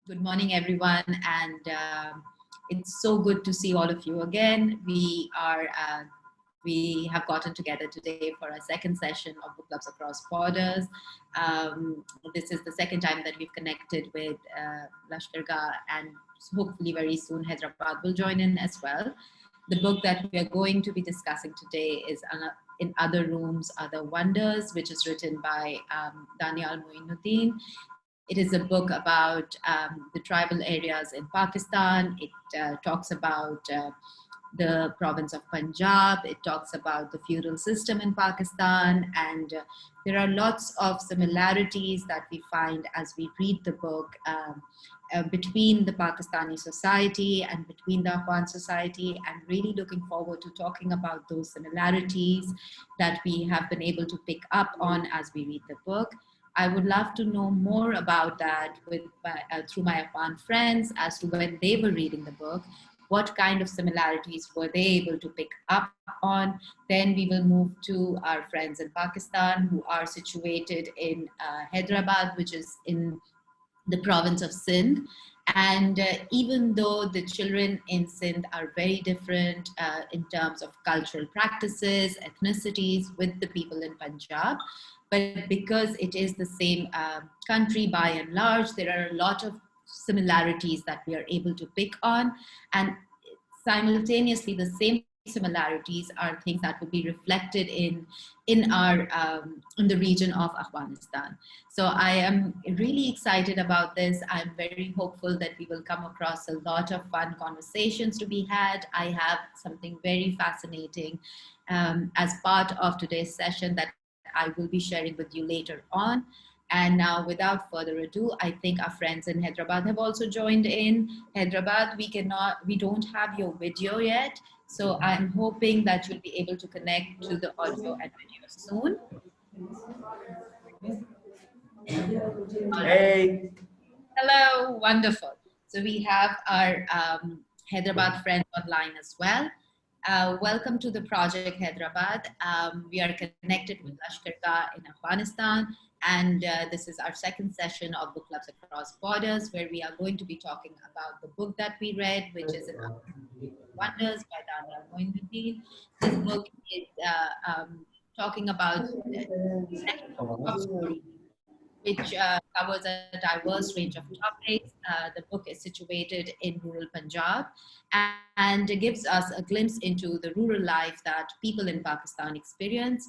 Good morning, everyone, and it's so good to see all of you again. We have gotten together today for a second session of Book Clubs Across Borders. This is the second time that we've connected with Lashkargah, and hopefully very soon Hyderabad will join in as well. The book that we are going to be discussing today is In Other Rooms, Other Wonders, which is written by Danial Moinuddin. It is a book about the tribal areas in Pakistan. It talks about the province of Punjab. It talks about the feudal system in Pakistan. And there are lots of similarities that we find as we read the book between the Pakistani society and between the Afghan society, and really looking forward to talking about those similarities that we have been able to pick up on as we read the book. I would love to know more about that through my Afghan friends as to when they were reading the book, what kind of similarities were they able to pick up on. Then we will move to our friends in Pakistan who are situated in Hyderabad, which is in the province of Sindh. And even though the children in Sindh are very different in terms of cultural practices, ethnicities with the people in Punjab, but because it is the same country by and large, there are a lot of similarities that we are able to pick on. And simultaneously, the same similarities are things that will be reflected in the region of Afghanistan. So I am really excited about this. I'm very hopeful that we will come across a lot of fun conversations to be had. I have something very fascinating as part of today's session that I will be sharing with you later on. And now, without further ado, I think our friends in Hyderabad have also joined in. Hyderabad, we don't have your video yet. So I'm hoping that you'll be able to connect to the audio and video soon. Hey. Hello, wonderful. So we have our Hyderabad friends online as well. Welcome to the project Hyderabad. We are connected with Lashkargah in Afghanistan, and this is our second session of Book Clubs Across Borders, where we are going to be talking about the book that we read, which is In Other Wonders by Danial Moinuddin. This book is talking about of stories, which covers a diverse range of topics. The book is situated in rural Punjab and gives us a glimpse into the rural life that people in Pakistan experience.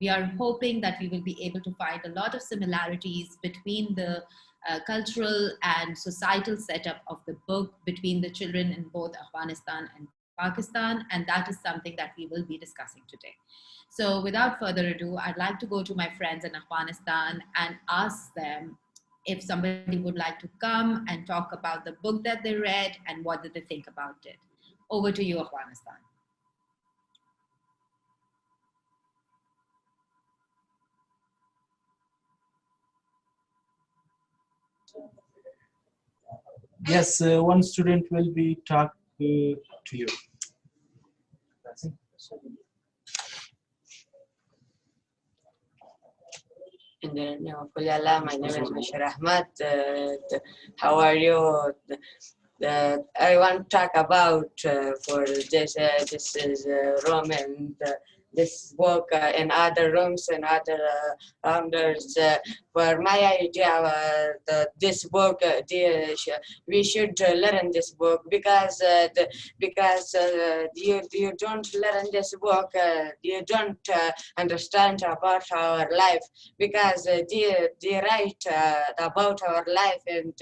We are hoping that we will be able to find a lot of similarities between the cultural and societal setup of the book between the children in both Afghanistan and Pakistan, and that is something that we will be discussing today. So without further ado, I'd like to go to my friends in Afghanistan and ask them if somebody would like to come and talk about the book that they read and what did they think about it. Over to you, Afghanistan. Yes, one student will be talk to you. In the name of Allah, my name is Mr. Ahmad. How are you? I want to talk about for this. This is Roman. This book in other rooms and other founders. For my idea, this book, we should learn this book because you don't learn this book, you don't understand about our life, because they write about our life, and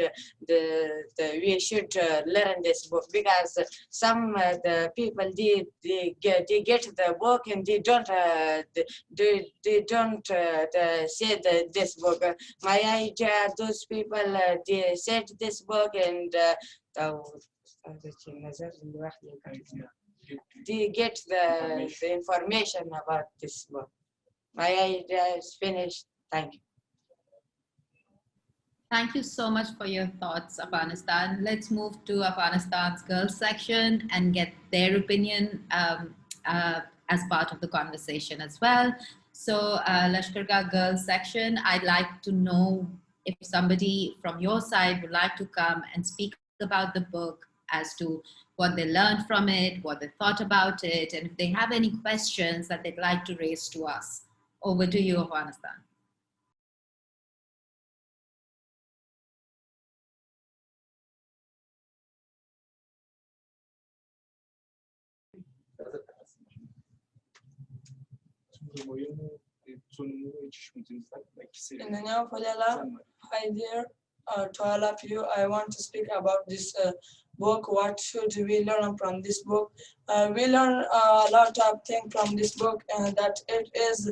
we should learn this book, because some the people they get the book and they don't say this book. My idea, those people they said this book, and they get the information about this book. My idea is finished. Thank you. Thank you so much for your thoughts, Afghanistan. Let's move to Afghanistan's girls section and get their opinion as part of the conversation as well. So Lashkargah girls section, I'd like to know if somebody from your side would like to come and speak about the book as to what they learned from it, what they thought about it, and if they have any questions that they'd like to raise to us. Over to you, Afghanistan. In the name of Allah, hi there to all of you. I want to speak about this book. What should we learn from this book? We learn a lot of things from this book, and that it is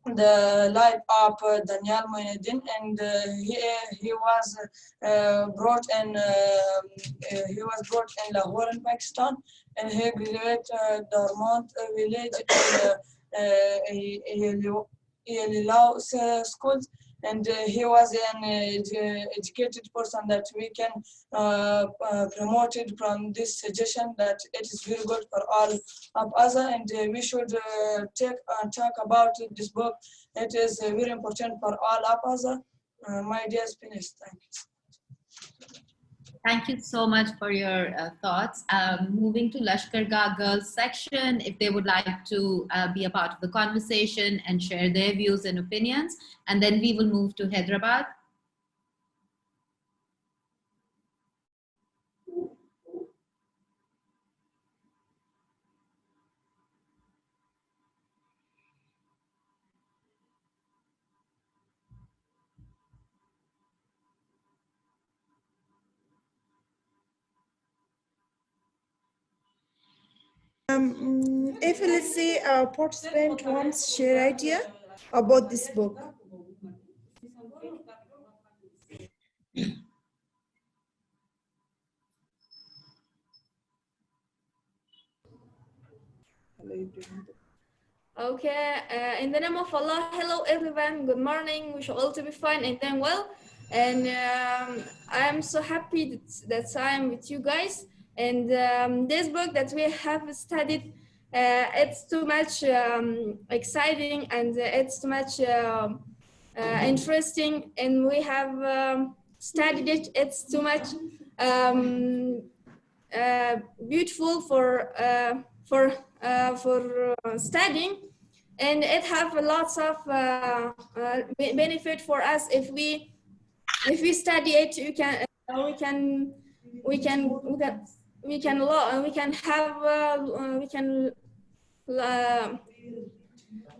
the life of Daniel Moinuddin, and he was brought in Lahore in Pakistan, and he graduated Dormont village in Law schools, and he was an educated person that we can promote it from this suggestion that it is very good for all of us, and we should talk about this book. It is very important for all of us. My dear is finished. Thank you. Thank you so much for your thoughts. Moving to Lashkargah girls section, if they would like to be a part of the conversation and share their views and opinions, and then we will move to Hyderabad. If let's say a participant wants to share idea about this book. Okay, in the name of Allah, hello everyone, good morning, we should all to be fine and doing well. And I'm so happy that I'm with you guys. And this book that we have studied, it's too much exciting, and it's too much interesting, and we have studied it. It's too much beautiful for studying, and it have lots of benefit for us if we study it.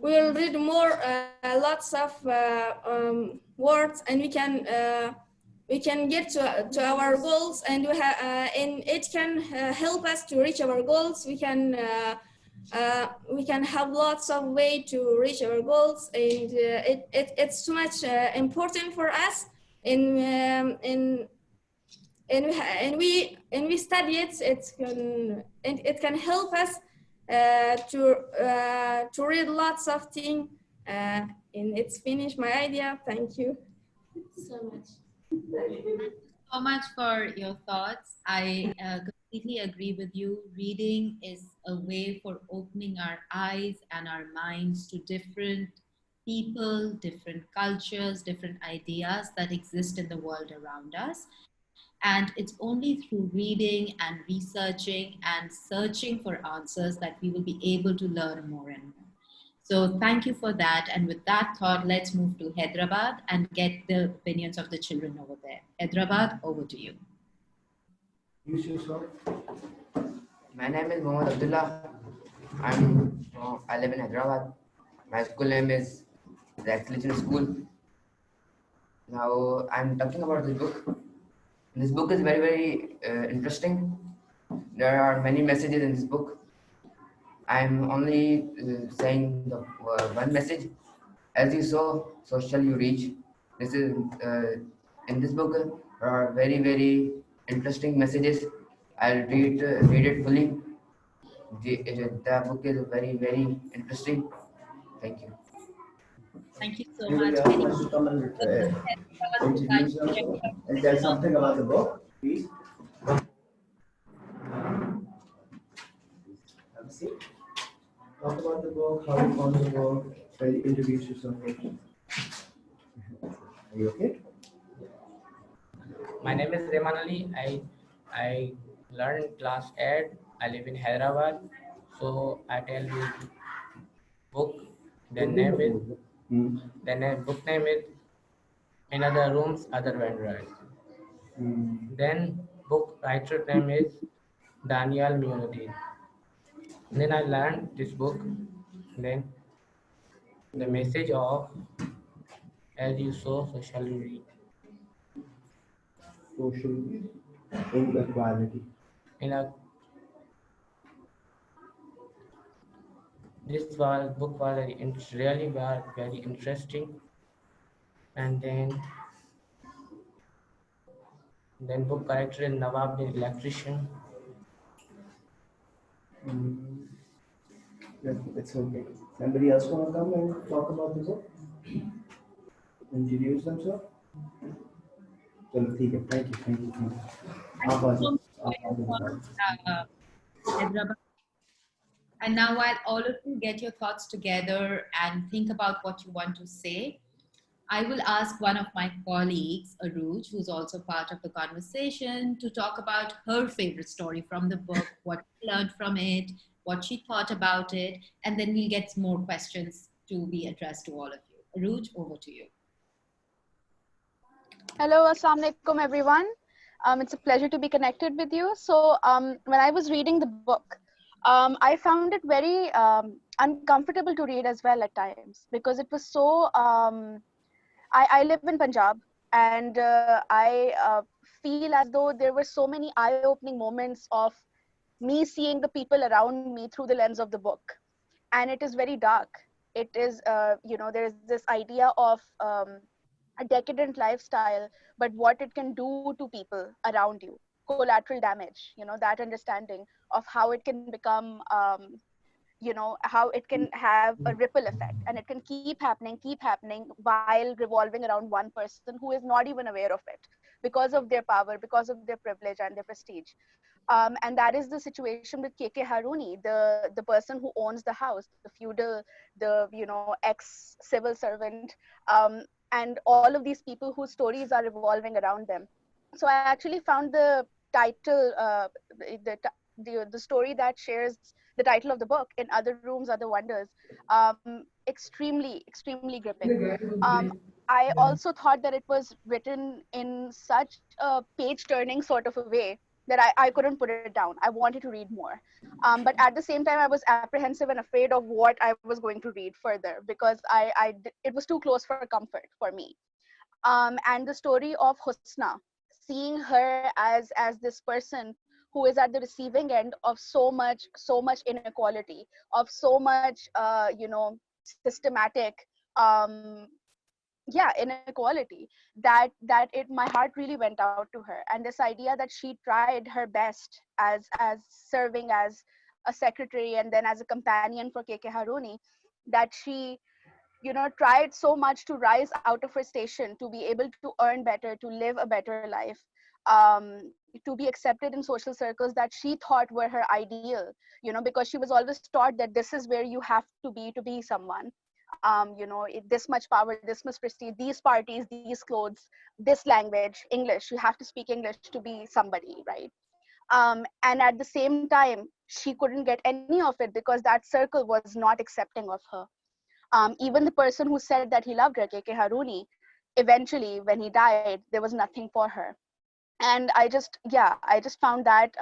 We'll read more lots of words, and we can get to our goals, and and it can help us to reach our goals. We can have lots of way to reach our goals, and it's too much important for us. And we study it. It can help us to read lots of things. And it's finished my idea. Thank you so much. Thank you so much for your thoughts. I completely agree with you. Reading is a way for opening our eyes and our minds to different people, different cultures, different ideas that exist in the world around us. And it's only through reading and researching and searching for answers that we will be able to learn more and more. So thank you for that. And with that thought, let's move to Hyderabad and get the opinions of the children over there. Hyderabad, over to you. My name is Mohammad Abdullah. I live in Hyderabad. My school name is the Excellence School. Now I'm talking about this book. This book is very, very interesting. There are many messages in this book. I'm only saying the one message. As you saw, so shall you reach. This is in this book. There are very, very interesting messages. I'll read it fully. The book is very, very interesting. Thank you. Thank you so We much. would ask us to come and introduce us and tell something about the book, please. Have a seat. Talk about the book, how you found the book, introduce yourself. Are you okay? My name is Reman Ali. I learned class 8. I live in Hyderabad. So I tell you book. The name is book name is In Other Rooms, Other Vendors. Then book writer name is Daniel Munuddin. Then I learned this book. Then the message of as you sow, so shall you reap. Social inequality. In a book was really very interesting, and then book character is Nawab the electrician. It's okay. Somebody else want to come and talk about this book? Introduce themselves? चलो ठीक है. Thank you. Thank you. Thank you so much for your thoughts, Hyderabad. And now, while all of you get your thoughts together and think about what you want to say, I will ask one of my colleagues, Aruj, who's also part of the conversation, to talk about her favorite story from the book, what she learned from it, what she thought about it, and then we'll get more questions to be addressed to all of you. Aruj, over to you. Hello, assalamu alaikum everyone. It's a pleasure to be connected with you. So when I was reading the book, I found it very uncomfortable to read as well at times because it was so, I live in Punjab and I feel as though there were so many eye-opening moments of me seeing the people around me through the lens of the book. And it is very dark. It is, there's this idea of a decadent lifestyle, but what it can do to people around you, collateral damage, that understanding of how it can become, how it can have a ripple effect and it can keep happening while revolving around one person who is not even aware of it because of their power, because of their privilege and their prestige. And that is the situation with KK Haruni, the person who owns the house, the feudal, the ex-civil servant, and all of these people whose stories are revolving around them. So I actually found the title, the story that shares the title of the book, In Other Rooms, Other Wonders, extremely gripping. I also thought that it was written in such a page-turning sort of a way that I couldn't put it down. I wanted to read more. But at the same time, I was apprehensive and afraid of what I was going to read further because it was too close for comfort for me. And the story of Husna, seeing her as this person who is at the receiving end of so much inequality, of so much, systematic, inequality, that my heart really went out to her. And this idea that she tried her best as serving as a secretary and then as a companion for KK Haruni, that she tried so much to rise out of her station, to be able to earn better, to live a better life, to be accepted in social circles that she thought were her ideal, because she was always taught that this is where you have to be someone. This much power, this much prestige, these parties, these clothes, this language, English, you have to speak English to be somebody, right? And at the same time, she couldn't get any of it because that circle was not accepting of her. Even the person who said that he loved her, KK Haruni, eventually when he died, there was nothing for her. And I just found that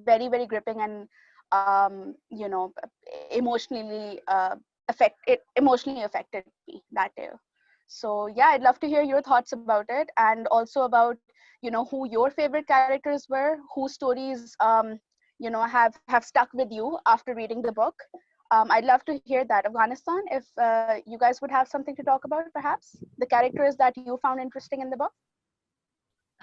very, very gripping and, emotionally affected me that day. So yeah, I'd love to hear your thoughts about it, and also about, who your favorite characters were, whose stories, have stuck with you after reading the book. I'd love to hear that. Afghanistan, if you guys would have something to talk about, perhaps the characters that you found interesting in the book.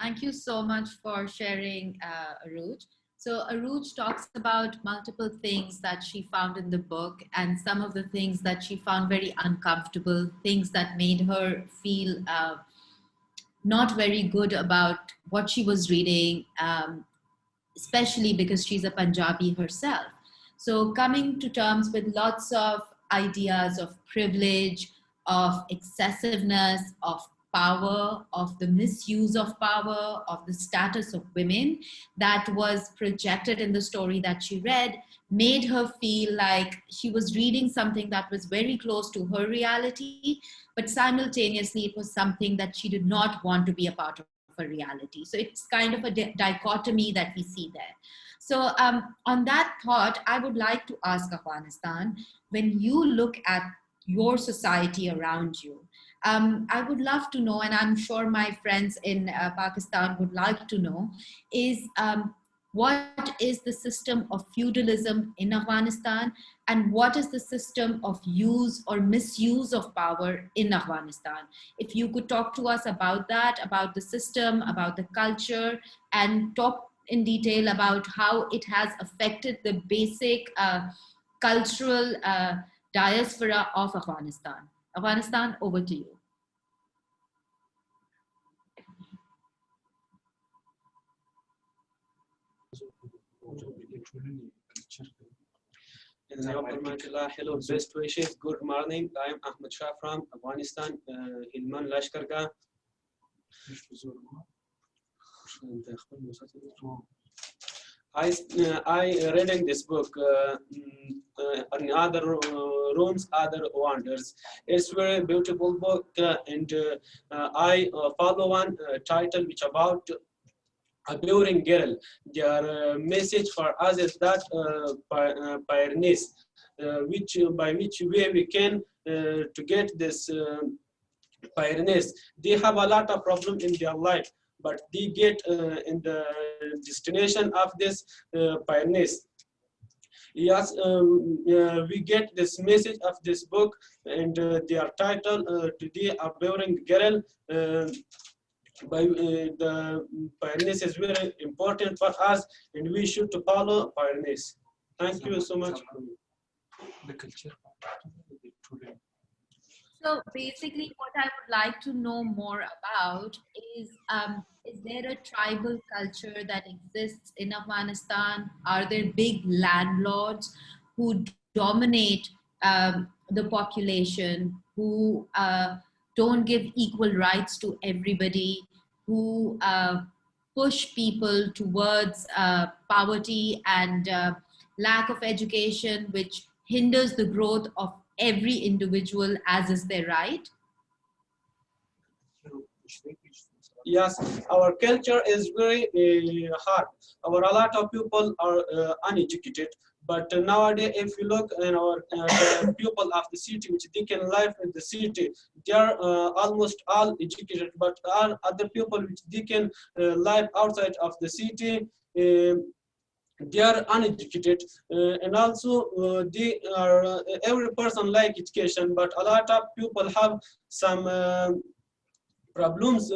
Thank you so much for sharing, Aruj. So Aruj talks about multiple things that she found in the book, and some of the things that she found very uncomfortable, things that made her feel not very good about what she was reading, especially because she's a Punjabi herself. So coming to terms with lots of ideas of privilege, of excessiveness, of power, of the misuse of power, of the status of women that was projected in the story that she read, made her feel like she was reading something that was very close to her reality, but simultaneously it was something that she did not want to be a part of her reality. So it's kind of a dichotomy that we see there. So on that thought, I would like to ask Afghanistan, when you look at your society around you, I would love to know, and I'm sure my friends in Pakistan would like to know, is what is the system of feudalism in Afghanistan, and what is the system of use or misuse of power in Afghanistan? If you could talk to us about that, about the system, about the culture, and talk in detail about how it has affected the basic cultural diaspora of Afghanistan. Afghanistan, over to you. Hello, best wishes. Good morning. I am Ahmed Shah from Afghanistan, Helmand Lashkargah. I reading this book in other rooms, other wonders. It's very beautiful book, and I follow one title which about a boring girl. Their message for us is that pioneers, by which way we can to get this pioneers. They have a lot of problem in their life, but they get in the destination of this pioneers. Yes, we get this message of this book, and their title today, A Boring Girl. By the pioneers is very important for us, and we should follow pioneers. Thank you so much. The culture. So basically what I would like to know more about is there a tribal culture that exists in Afghanistan? Are there big landlords who dominate the population, who don't give equal rights to everybody, who push people towards poverty and lack of education, which hinders the growth of every individual as is their right? Yes, our culture is very hard. A lot of people are uneducated. But nowadays, if you look in our people of the city, which they can live in the city, they are almost all educated. But all other people which they can live outside of the city, they are uneducated, and also they are every person like education, but a lot of people have some problems.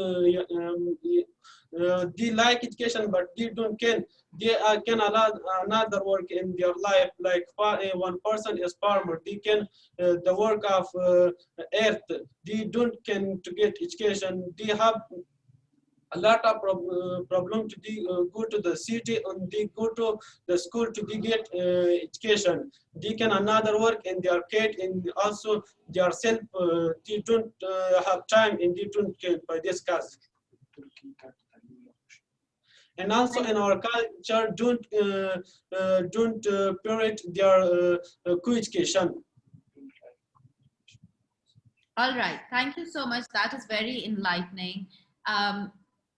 They like education, but they don't can allow another work in their life. Like one person is farmer, they can the work of earth. They don't can to get education. They have a lot of problem to go to the city, and they go to the school to get education. They can another work in their kid, and also their self. They don't have time, and they don't can by this cause. And also in our culture, don't parent their co-education. All right, thank you so much. That is very enlightening.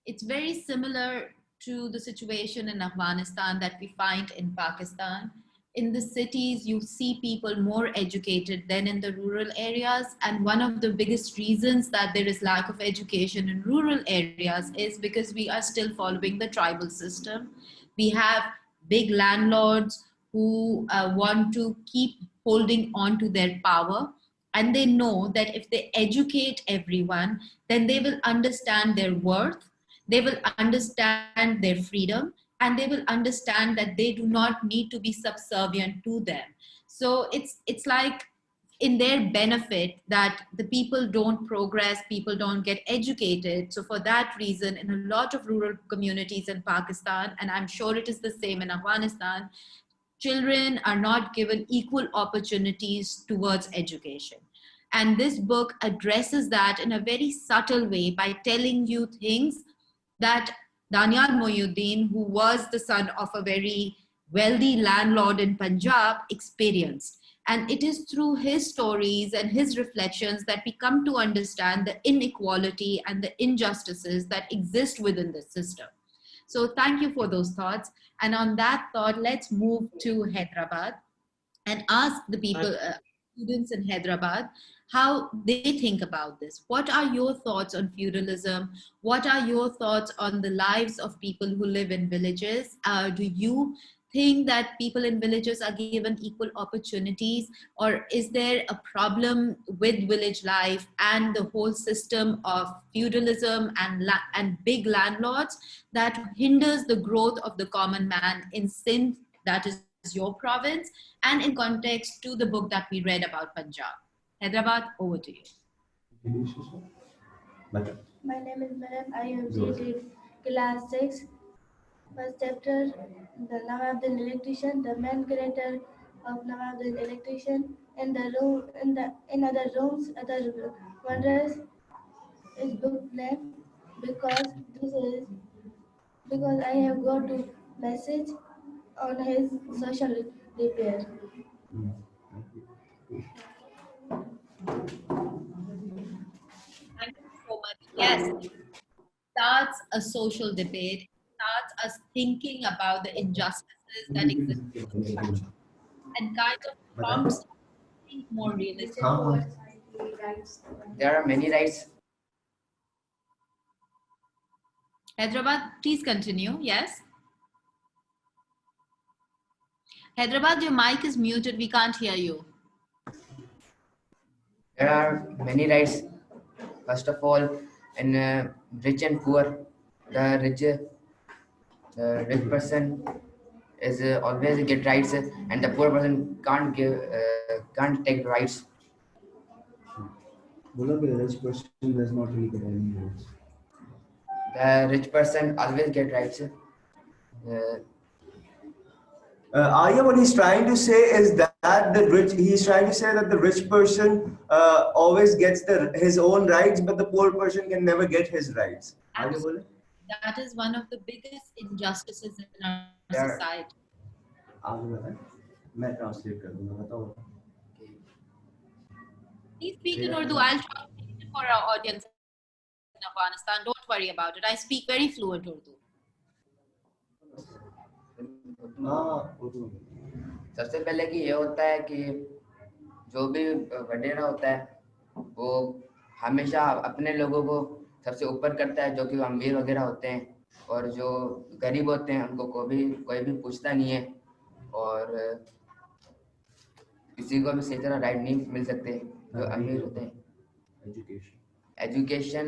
It's very similar to the situation in Afghanistan that we find in Pakistan. In the cities, you see people more educated than in the rural areas. And one of the biggest reasons that there is lack of education in rural areas is because we are still following the tribal system. We have big landlords who want to keep holding on to their power. And they know that if they educate everyone, then they will understand their worth, they will understand their freedom, and they will understand that they do not need to be subservient to them. So it's like in their benefit that the people don't progress, people don't get educated. So for that reason, in a lot of rural communities in Pakistan, and I'm sure it is the same in Afghanistan, children are not given equal opportunities towards education. And this book addresses that in a very subtle way by telling you things that Danyal Mohyuddin, who was the son of a very wealthy landlord in Punjab, experienced. And it is through his stories and his reflections that we come to understand the inequality and the injustices that exist within the system. So thank you for those thoughts. And on that thought, let's move to Hyderabad and ask the people, students in Hyderabad, how they think about this. What are your thoughts on feudalism? What are your thoughts on the lives of people who live in villages? Do you think that people in villages are given equal opportunities, or is there a problem with village life and the whole system of feudalism and big landlords that hinders the growth of the common man in Sindh, that is your province, and in context to the book that we read about Punjab? Hyderabad, over to you. My name is Maryam. I have read class 6, first chapter, the Nawab the electrician, the main character of Nawab the electrician, in the room, in other rooms, other wonders is book name because because I have got to message on his social repair. Thank you so much. Yes, it starts a social debate. It starts us thinking about the injustices that exist in the country and kind of prompts us to think more realistically. There are many rights. Hyderabad, please continue. Yes. Hyderabad, your mic is muted. We can't hear you. There are many rights. First of all, in rich and poor, the rich person is always get rights, and the poor person can't take the rights. The rich person does not really get any rights. The rich person always get rights. Arya, what he's trying to say is that he's trying to say that the rich person always gets his own rights, but the poor person can never get his rights. Absolutely. That is one of the biggest injustices in our society. Please speak in Urdu. I'll translate it for our audience in Afghanistan. Don't worry about it. I speak very fluent Urdu. सबसे पहले कि ये होता है कि जो भी वडेरा होता है वो हमेशा अपने लोगों को सबसे ऊपर करता है, जो कि अमीर वगैरह होते हैं, और जो गरीब होते हैं उनको कोई भी पूछता नहीं है, और किसी को भी सही तरह राइट नहीं मिल सकते जो अमीर होते हैं। एजुकेशन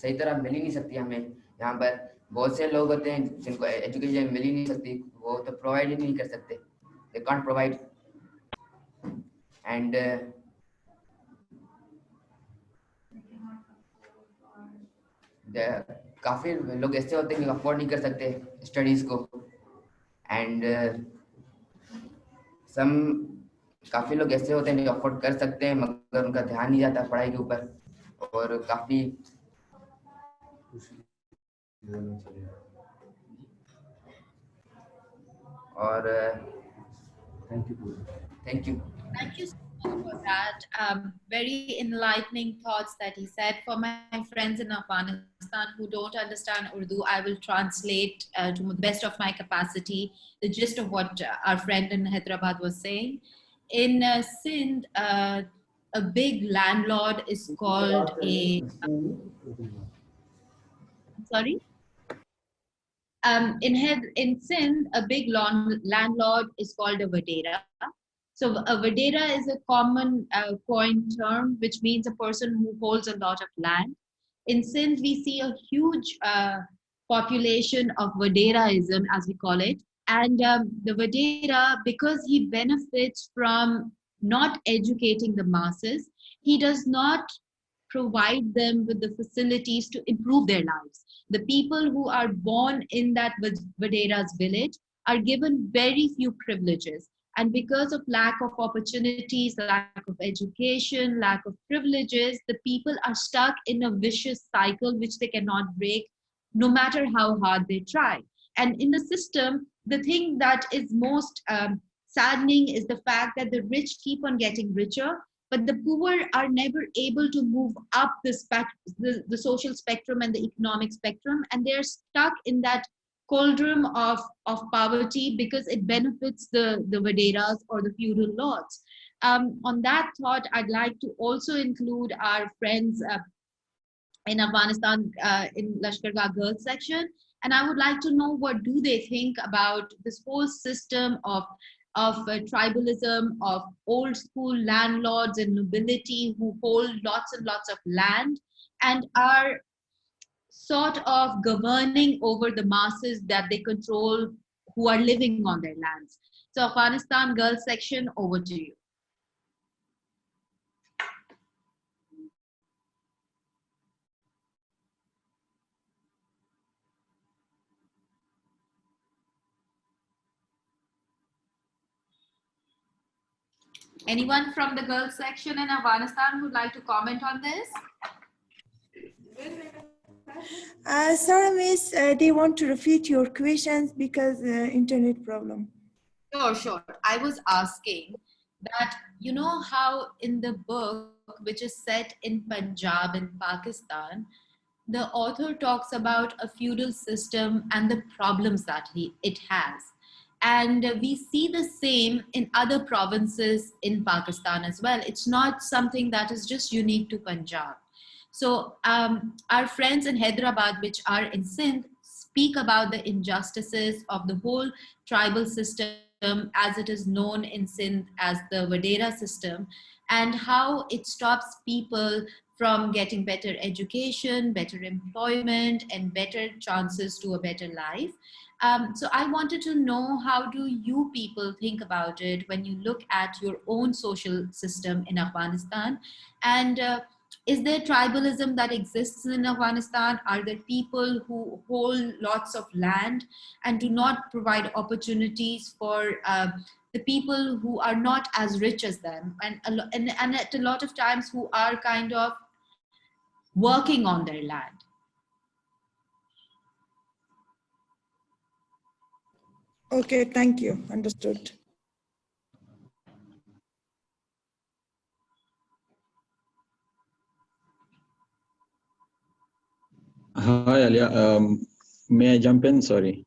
सही तरह मिल ही नहीं सकती हमें। यहाँ पर बहुत से लोग होते हैं जिनको एजुकेशन मिल ही नहीं सकती, वो तो प्रोवाइड ही नहीं कर सकते, they can't provide. And काफी लोग ऐसे होते हैं कि अफोर्ड नहीं कर सकते स्टडीज को, एंड काफी लोग ऐसे होते हैं जो अफोर्ड कर सकते हैं मगर उनका ध्यान नहीं जाता पढ़ाई के ऊपर, और काफी और Thank you. Thank you so much for that. Very enlightening thoughts that he said. For my friends in Afghanistan who don't understand Urdu, I will translate to the best of my capacity the gist of what our friend in Hyderabad was saying. In Sindh, a big landlord is called a... Sorry? In Sindh, a big landlord is called a vadera. So a vadera is a common coined term, which means a person who holds a lot of land. In Sindh, we see a huge population of vaderaism, as we call it. And the vadera, because he benefits from not educating the masses, he does not provide them with the facilities to improve their lives. The people who are born in that vadera's village are given very few privileges. And because of lack of opportunities, lack of education, lack of privileges, the people are stuck in a vicious cycle which they cannot break, no matter how hard they try. And in the system, the thing that is most saddening is the fact that the rich keep on getting richer, but the poor are never able to move up the social spectrum and the economic spectrum, and they're stuck in that cauldron of poverty because it benefits the Vaderas or the feudal lords. On that thought, I'd like to also include our friends in Afghanistan in Lashkargah girls section, and I would like to know what do they think about this whole system of tribalism, of old school landlords and nobility who hold lots and lots of land and are sort of governing over the masses that they control who are living on their lands. So Afghanistan girls section, over to you. Anyone from the girls section in Afghanistan would like to comment on this? Sorry, Miss, they want to repeat your questions because internet problem. Sure. I was asking that, you know how in the book, which is set in Punjab in Pakistan, the author talks about a feudal system and the problems that it has. And we see the same in other provinces in Pakistan as well. It's not something that is just unique to Punjab. So our friends in Hyderabad, which are in Sindh, speak about the injustices of the whole tribal system as it is known in Sindh as the Vadera system, and how it stops people from getting better education, better employment, and better chances to a better life. So I wanted to know, how do you people think about it when you look at your own social system in Afghanistan? And is there tribalism that exists in Afghanistan? Are there people who hold lots of land and do not provide opportunities for the people who are not as rich as them, and at a lot of times who are kind of working on their land? Okay, thank you. Understood. Hi, Alia. May I jump in? Sorry.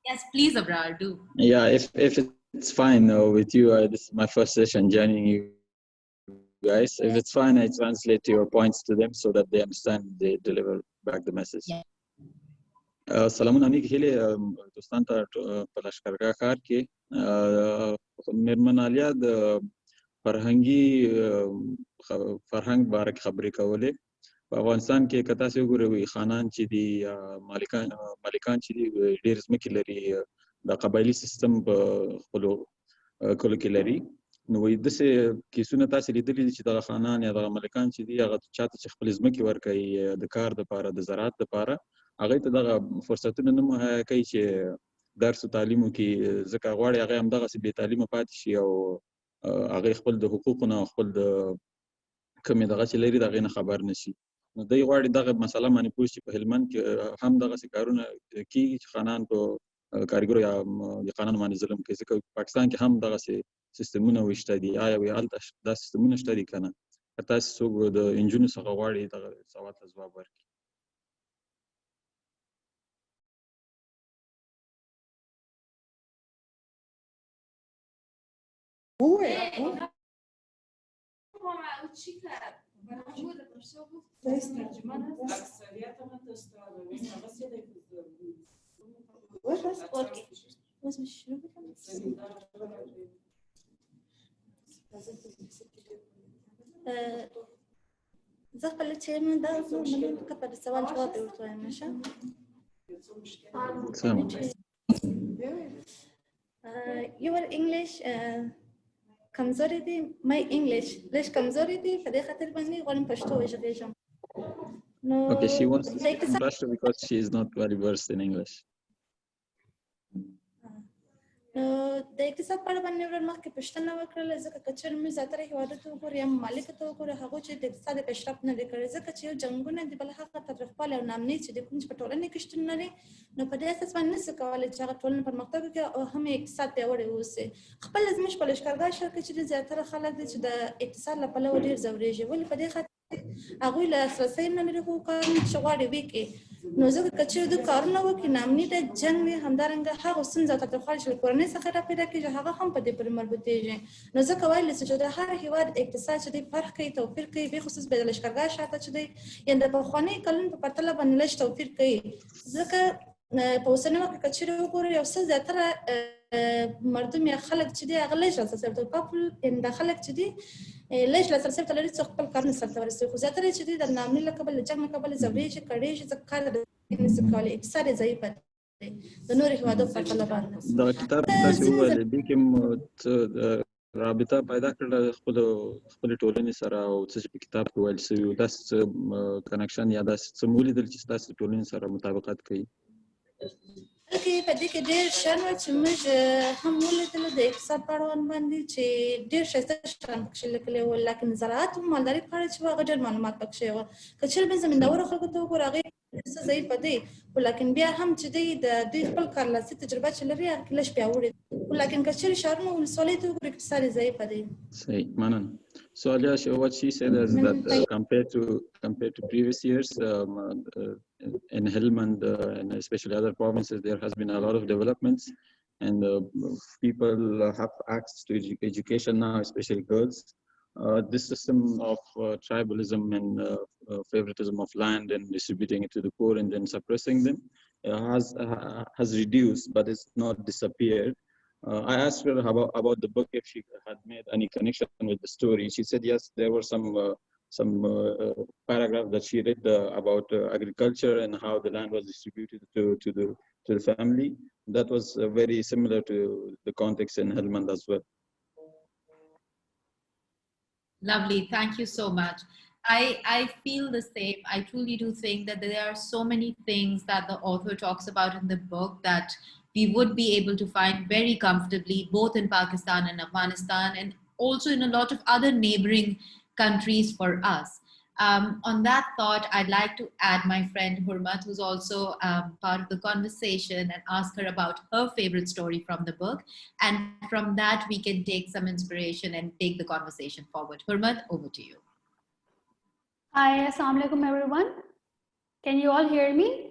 Yes, please, Abrar, do. Yeah, if it's fine with you, this is my first session joining you guys. If it's fine, I translate your points to them so that they understand, they deliver back the message. Yeah. سلامونه نیک هیله دوستان ته په لشکرګاه ښار کې میرمن عالیه د فرهنګ باره کې خبرې کولې. په افغانستان کې که تاسې وګورئ خانان چې دي مالکان چې دي ډېر ځمکې لري، د قبایلي سیستم په خپلو کلو کې لري. نو داسې کیسونه تاسې لیدلي دي چې دغه خانان یا دغه مالکان چې دي هغه چاته چې خپلې ځمکې ورکوي د کار دپاره، د زراعت دپاره، هغوی ته دغه فرصتونه نه مهیا کوي چې درس و تعلیم وکړي، ځکه غواړي هغوی همدغسې بې تعلیمه پاتې شي او هغوی خپل د حقوقو نه او خپل د کومې دغه چې لري د هغې نه خبر نه شي. نو دوی غواړي دغه مسله باندې پوه شي. په هلمند کې هم دغسې کارونه کېږي چې خانان په کارګرو یا خانانو باندې ظلم کوي، ځکه پاکستان کې هم دغسې سیستمونه وشته دي. آیا هلته دا سیستمونه شته دي که نه؟ که تاسې څوک د نجونو څخه غواړي دغه سوال ته ځواب ورکړي. زه خپل چې من دا زه ملي کپه د سوال جواب دی ورته مشه your English کمزوري دي. my English ليش کمزوري دي؟ په دې خاطر باندې غواړم پښتو وژغېږم. نو Okay, she wants to speak in Pashto because she is not very versed in English. نو د اقتصاد په اړه باندې ورن مخکې پوښتنه وکړله ځکه که چېرې موږ زیاتره هېوادو ته وګورو یا ممالکو ته وګورو هغوی چې د اقتصاد پیشرفت نه دی کړی ځکه چې یو جنګونه دي بل هغه تاوتریخوالی او ناامني چې د کوم چې په ټولنې کې شتون لري نو په دې اساس باندې نشي کولی چې هغه ټولنه پرمختګ وکړي او هم یې اقتصاد پیاوړی واوسي خپله زموږ په لښکرګاه ښار کې چې زیاتره خلک دي چې د اقتصاد له پلوه ډېر ځورېږي ولې په دې خاطر هغوی لاسرسی نه لري هغو کارونو چې غواړي وکړي نو ځکه که چېرې دوی کارونه وکړي ناامني ده جنګ وي همدارنګه هغه ستونزه او تاوتریخوالی چې له کورنۍ څخه راپیدا کېږي هغه هم په دې پورې مربوطېږي نو ځکه ویلی شي چې د هر هېواد اقتصاد چې دی فرق کوي توپیر کوي بخصوص به د لښکرګاه شاته چې دی یا د پخوانیو کلونو په پرتله باندې لږ توپیر کوي ځکه په اوسني وخت کې که چېرې وګورو یو څه زیاتره مردم یا خلک چې دی هغه لږ لاسرسی ورته پاپل یعنې دا خلک چې دی لږ لاسرسی ورته لري څو خپل کارونه سرته ورسوي خو زیاتره چې دی د ناامني له کبله د جنګ له کبله ځورېږي کړېږي ځکه کار نشي کولی اقتصاد یې ضعیفه دی د نورو هېوادو په پرتله باندې دا کتاب چې تاسې وویلې دې کې رابطه پیدا کړله خپلې ټولنې سره او څه چې په کتاب کې ویل شوي وو داسې څه کنکشن یا داسې څه مو ولیدل چې ستاسې ټولنې سره مطابقت کوي بلکې په دې کې ډېر شیان وو چې موږ هم ولیدلو د اقتصاد په اړوند باندې چې ډېر ښایسته شیان پکښې لیکلي وو لکن زراعت او مالداري په اړه چې وو هغه ډېر معلومات پکښې وو که چېرې موږ زمینداورو خلکو ته وګورو هغې څه ضعیفه دی خو لکن بیا هم چې دی د دوی خپل کارلاسي تجربه چې لري هغه کې لږ پیاوړې خو لکن که چېرې ښارونو ولسوالیو ته وګورو اقتصاد یې ضعیفه دی صحیح مننه So Aliya, what she said is that compared to previous years, in Helmand and especially other provinces, there has been a lot of developments, and people have access to education now, especially girls. This system of tribalism and favoritism of land and distributing it to the poor and then suppressing them has reduced, but it's not disappeared. I asked her about the book if she had made any connection with the story. She said yes, there were some paragraph that she read about agriculture and how the land was distributed to the family. That was very similar to the context in Helmand as well. Lovely, thank you so much. I feel the same. I truly do think that there are so many things that the author talks about in the book that we would be able to find very comfortably both in Pakistan and Afghanistan and also in a lot of other neighboring countries for us. On that thought, I'd like to add my friend Hurmat, who's also part of the conversation, and ask her about her favorite story from the book. And from that, we can take some inspiration and take the conversation forward. Hurmat, over to you. Hi, assalamu alaikum everyone. Can you all hear me?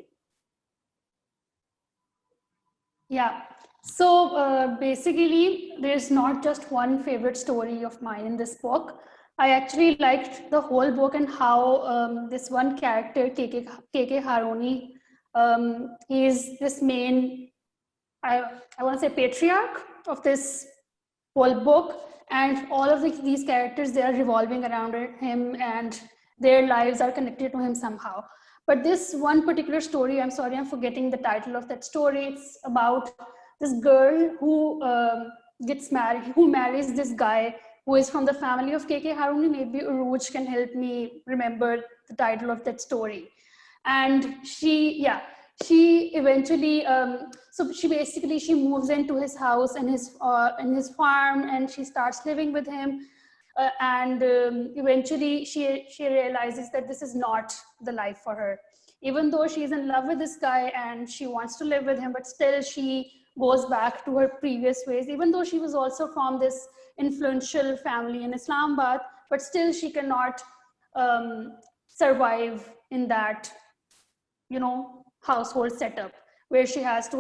Yeah, so basically there's not just one favorite story of mine in this book. I actually liked the whole book and how this one character, KK Haroni, is this main, I want to say patriarch of this whole book, and all of these characters, they are revolving around him and their lives are connected to him somehow. But this one particular story, I'm sorry, I'm forgetting the title of that story. It's about this girl who gets married, who marries this guy who is from the family of KK Haruni. Maybe Uruj can help me remember the title of that story. And she eventually, so she basically, she moves into his house and his farm, and she starts living with him. And eventually she realizes that this is not the life for her. Even though she's in love with this guy and she wants to live with him, but still she goes back to her previous ways. Even though she was also from this influential family in Islamabad, but still she cannot survive in that, you know, household setup where she has to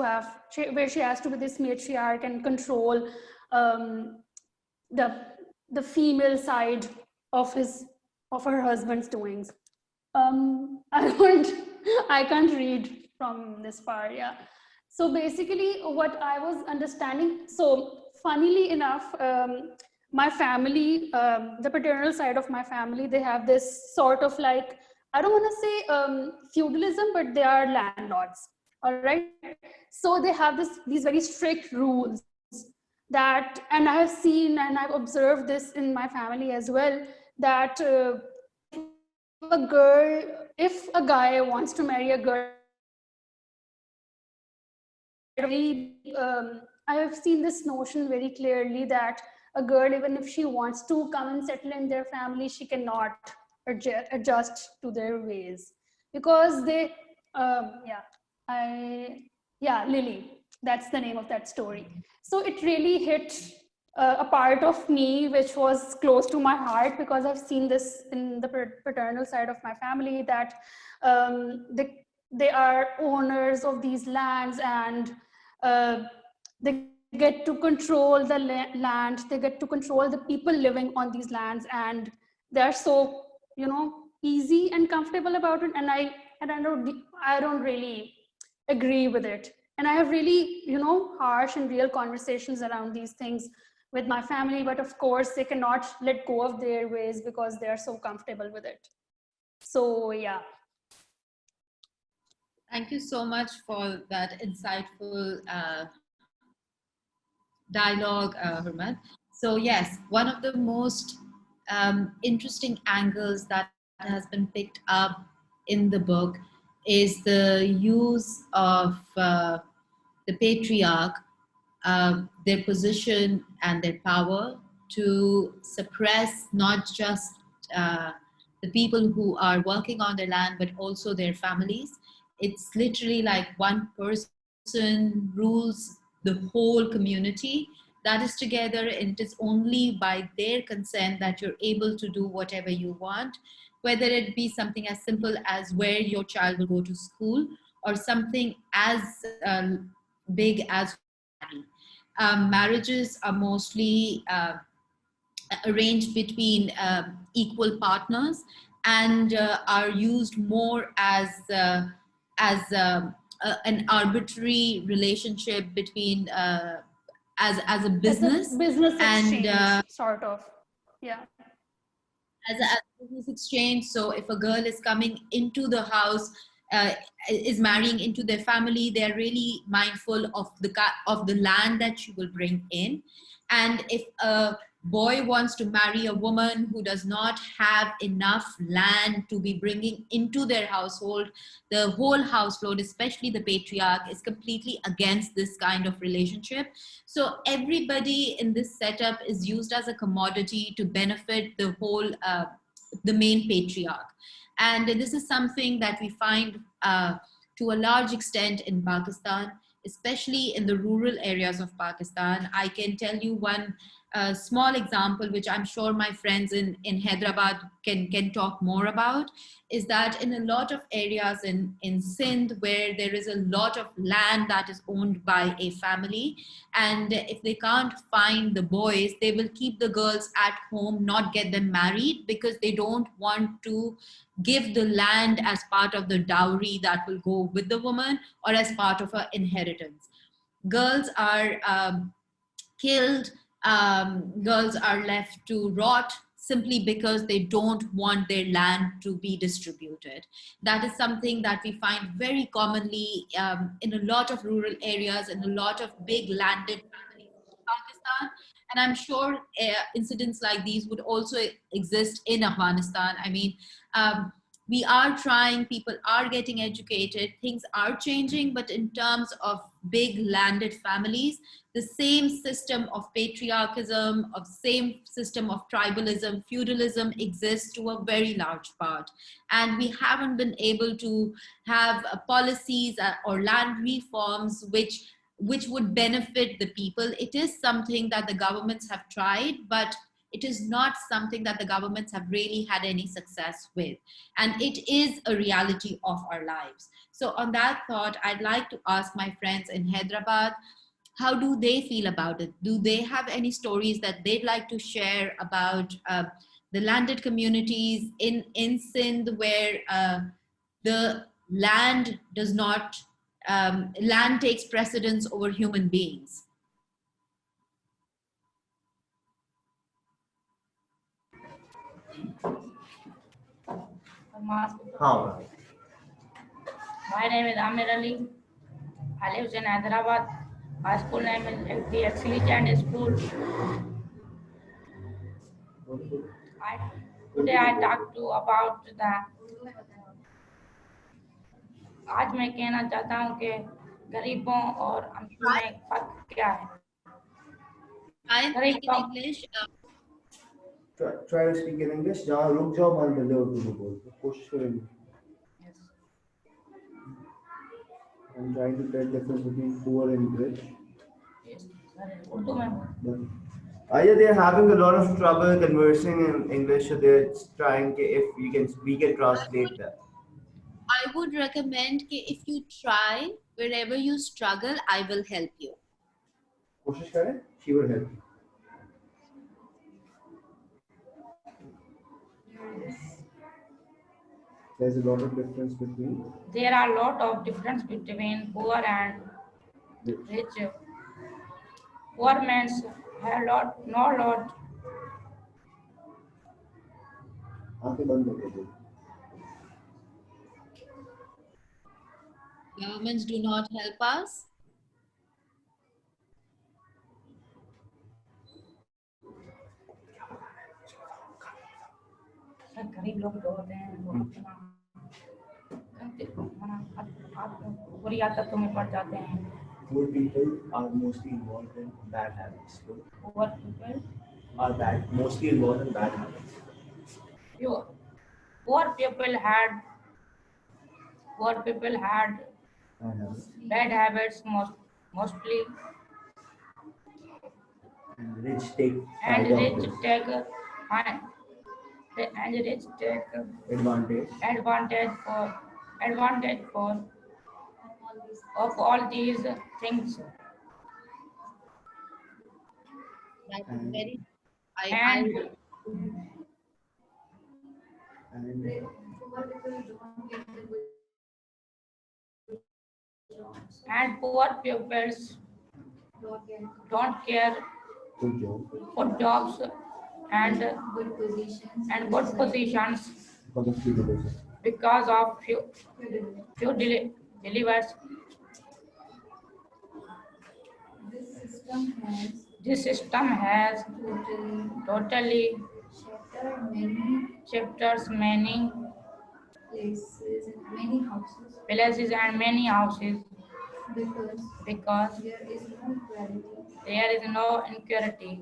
be this matriarch and control the female side of her husband's doings. I can't read from this part, yeah. So basically what I was understanding, so funnily enough, my family, the paternal side of my family, they have this sort of like, I don't want to say feudalism, but they are landlords, all right? So they have these very strict rules that, and I have seen and I've observed this in my family as well, that if a guy wants to marry a girl, I have seen this notion very clearly that a girl, even if she wants to come and settle in their family, she cannot adjust to their ways because they, Lily, that's the name of that story. So it really hit a part of me which was close to my heart because I've seen this in the paternal side of my family that they are owners of these lands and they get to control the land, they get to control the people living on these lands, and they're so, easy and comfortable about it. And I don't really agree with it. And I have really, harsh and real conversations around these things with my family, but of course they cannot let go of their ways because they are so comfortable with it. So yeah. Thank you so much for that insightful dialogue, Herman. So yes, one of the most interesting angles that has been picked up in the book is the use of the patriarch, their position and their power to suppress not just the people who are working on their land, but also their families. It's literally like one person rules the whole community that is together, and it is only by their consent that you're able to do whatever you want, whether it be something as simple as where your child will go to school, or something as big as marriages are mostly arranged between equal partners and are used more as an arbitrary relationship between as a business, business and exchange, sort of. Yeah. As a business exchange. So if a girl is coming into the house, is marrying into their family, they're really mindful of the land that she will bring in. And if a boy wants to marry a woman who does not have enough land to be bringing into their household, the whole household, especially the patriarch, is completely against this kind of relationship. So everybody in this setup is used as a commodity to benefit the whole, the main patriarch. And this is something that we find to a large extent in Pakistan, especially in the rural areas of Pakistan. I can tell you one small example, which I'm sure my friends in Hyderabad can talk more about, is that in a lot of areas in Sindh, where there is a lot of land that is owned by a family, and if they can't find the boys, they will keep the girls at home, not get them married, because they don't want to give the land as part of the dowry that will go with the woman or as part of her inheritance. Girls are killed, girls are left to rot simply because they don't want their land to be distributed. That is something that we find very commonly in a lot of rural areas, in a lot of big landed families in Pakistan. And I'm sure incidents like these would also exist in Afghanistan. I mean, we are trying, people are getting educated, things are changing, but in terms of big landed families, the same system of patriarchism, of same system of tribalism, feudalism exists to a very large part. And we haven't been able to have policies or land reforms which would benefit the people. It is something that the governments have tried, but it is not something that the governments have really had any success with. And it is a reality of our lives. So on that thought, I'd like to ask my friends in Hyderabad, how do they feel about it? Do they have any stories that they'd like to share about the landed communities in Sindh, where the land does not, land takes precedence over human beings? My name is Amir Ali. I live in Hyderabad. My school name is the Excellent School. Today I talk to about the. आज मैं कहना चाहता हूँ कि गरीबों और अमीरों में फर्क क्या है? I गरीब speak in लोग English. Try to speak in English. जहाँ रुक जाओ मान पहले उर्दू में बोल दो कोशिश करेंगे. I'm trying to tell the difference between poor and rich. Urdu में Yeah, they're having a lot of trouble conversing in English, so they're trying if we can translate that. I would recommend that if you try, wherever you struggle, I will help you. कोशिश करें, she will help you. There's a lot of difference between. There are a lot of difference between poor and rich. Poor men have lot. आंखें बंद करके दो. Governments do not help us. गरीब लोग जो होते हैं वो बुरी आदतों में पड़ जाते हैं. Poor people are mostly involved in bad habits. Poor people Are mostly involved in bad habits. Poor people had Bad habits. bad habits mostly, And rich take and fayda of rich this. take advantage of all these things. That is very. And poor pupils don't care for jobs and good positions because of few delivers. This system has totally chapters, many places and many houses because there is no insecurity.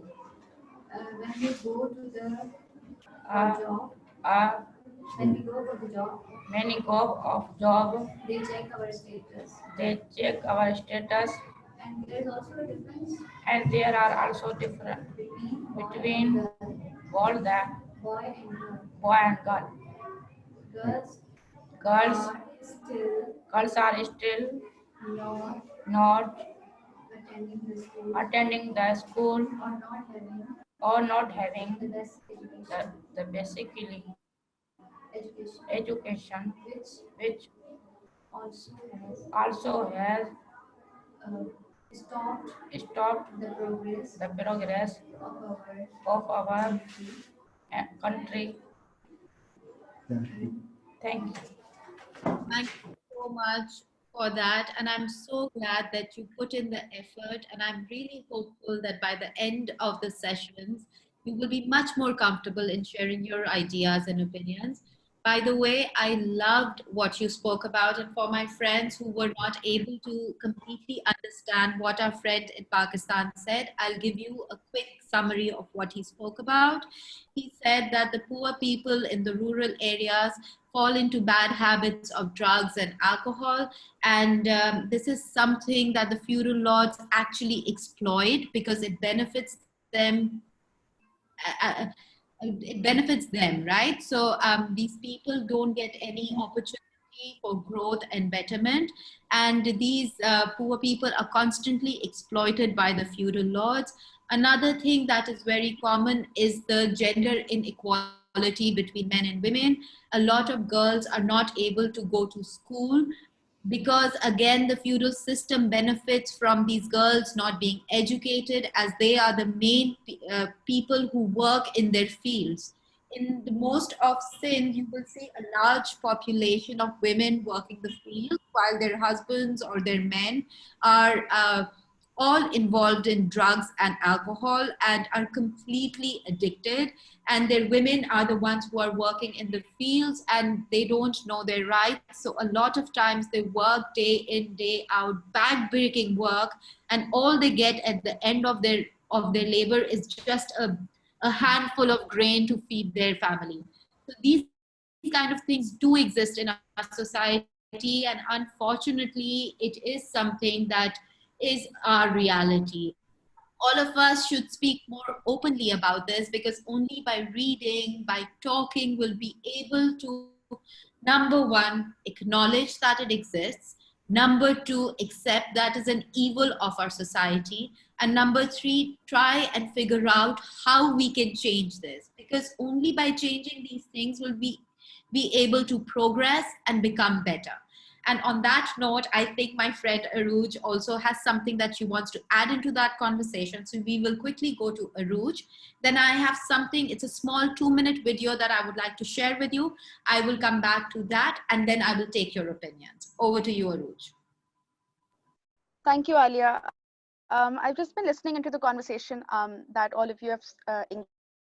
When we go to the job, When we go for the job, many go of job, they check our status. They check our status. And there is also a difference. And there are also different between all the boy and girl. Girls are still not attending the school or not having the basically education which also has stopped the progress of our country. Thank you. Thank you so much for that. And I'm so glad that you put in the effort. And I'm really hopeful that by the end of the sessions, you will be much more comfortable in sharing your ideas and opinions. By the way, I loved what you spoke about. And for my friends who were not able to completely understand what our friend in Pakistan said, I'll give you a quick summary of what he spoke about. He said that the poor people in the rural areas fall into bad habits of drugs and alcohol. And this is something that the feudal lords actually exploit because it benefits them. It benefits them, right? So these people don't get any opportunity for growth and betterment. And these poor people are constantly exploited by the feudal lords. Another thing that is very common is the gender inequality between men and women. A lot of girls are not able to go to school because again the feudal system benefits from these girls not being educated, as they are the main people who work in their fields. In the most of Sindh, you will see a large population of women working the field while their husbands or their men are all involved in drugs and alcohol and are completely addicted. And their women are the ones who are working in the fields and they don't know their rights. So a lot of times they work day in, day out, back-breaking work, and all they get at the end of their labor is just a handful of grain to feed their family. So these kind of things do exist in our society, and unfortunately, it is something that is our reality. All of us should speak more openly about this, because only by reading, by talking, we'll be able to, number one, acknowledge that it exists. Number two, accept that is an evil of our society. And number three, try and figure out how we can change this. Because only by changing these things will we be able to progress and become better. And on that note, I think my friend Aruj also has something that she wants to add into that conversation. So we will quickly go to Aruj. Then I have something, it's a small 2-minute video that I would like to share with you. I will come back to that and then I will take your opinions. Over to you, Aruj. Thank you, Alia. I've just been listening into the conversation that all of you have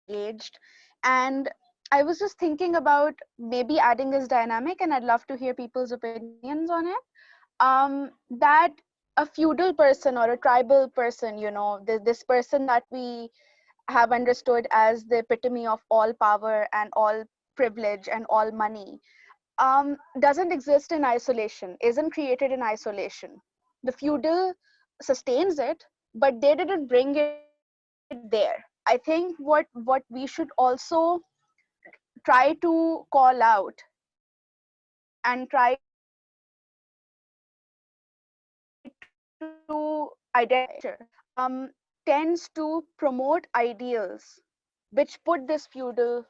engaged. And I was just thinking about maybe adding this dynamic, and I'd love to hear people's opinions on it. That a feudal person or a tribal person, you know, this person that we have understood as the epitome of all power and all privilege and all money, doesn't exist in isolation, isn't created in isolation. The feudal sustains it, but they didn't bring it there. I think what we should also try to call out and try to identify tends to promote ideals which put this feudal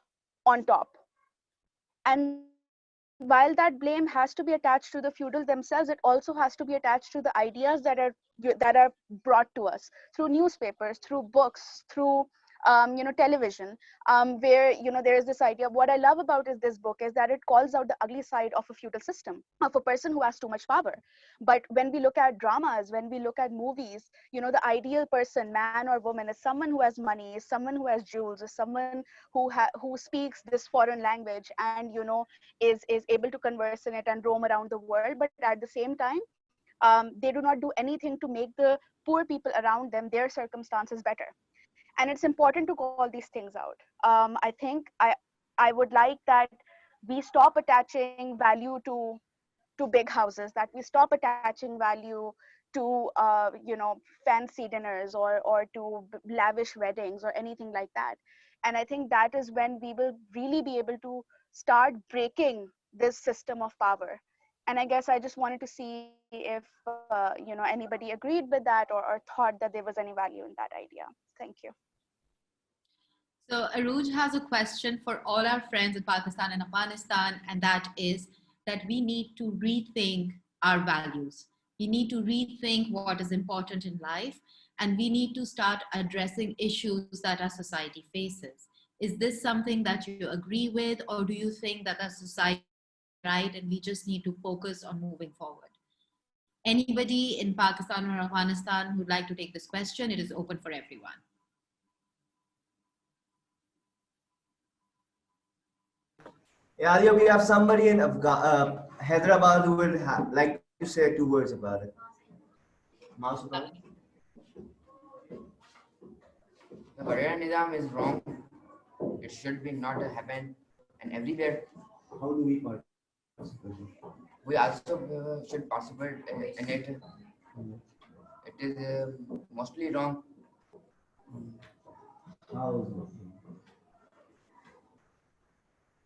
on top. And while that blame has to be attached to the feudal themselves, it also has to be attached to the ideas that are brought to us through newspapers, through books, through television, where there is this idea. What I love about this book is that it calls out the ugly side of a feudal system, of a person who has too much power. But when we look at dramas, when we look at movies, the ideal person, man or woman, is someone who has money, is someone who has jewels, is someone who speaks this foreign language, and is able to converse in it and roam around the world. But at the same time, they do not do anything to make the poor people around them, their circumstances, better. And it's important to call these things out. I think I would like that we stop attaching value to big houses, that we stop attaching value to fancy dinners or to lavish weddings or anything like that. And I think that is when we will really be able to start breaking this system of power. And I guess I just wanted to see if anybody agreed with that, or thought that there was any value in that idea. Thank you. So Aruj has a question for all our friends in Pakistan and Afghanistan, and that is that we need to rethink our values. We need to rethink what is important in life, and we need to start addressing issues that our society faces. Is this something that you agree with, or do you think that our society is right and we just need to focus on moving forward? Anybody in Pakistan or Afghanistan who'd like to take this question, it is open for everyone. Yeah, Alia, we have somebody in Hyderabad who will like to say 2 words about it. The Warrior Nizam is wrong. It should be not happen, and everywhere. How do we participate? We also should participate in it. It is mostly wrong.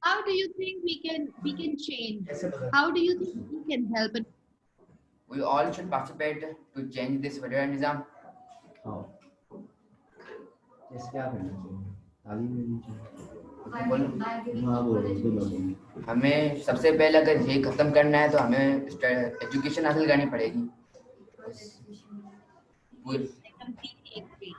How do you think we can change? How do you think we can help? We all should participate to change this Warrior Nizam. How? Yes, क्या करना चाहिए? तालीम लेनी चाहिए। हाँ बोलो। हमें सबसे पहले अगर ये खत्म करना है तो हमें एजुकेशन हासिल करनी पड़ेगी। I completely agree.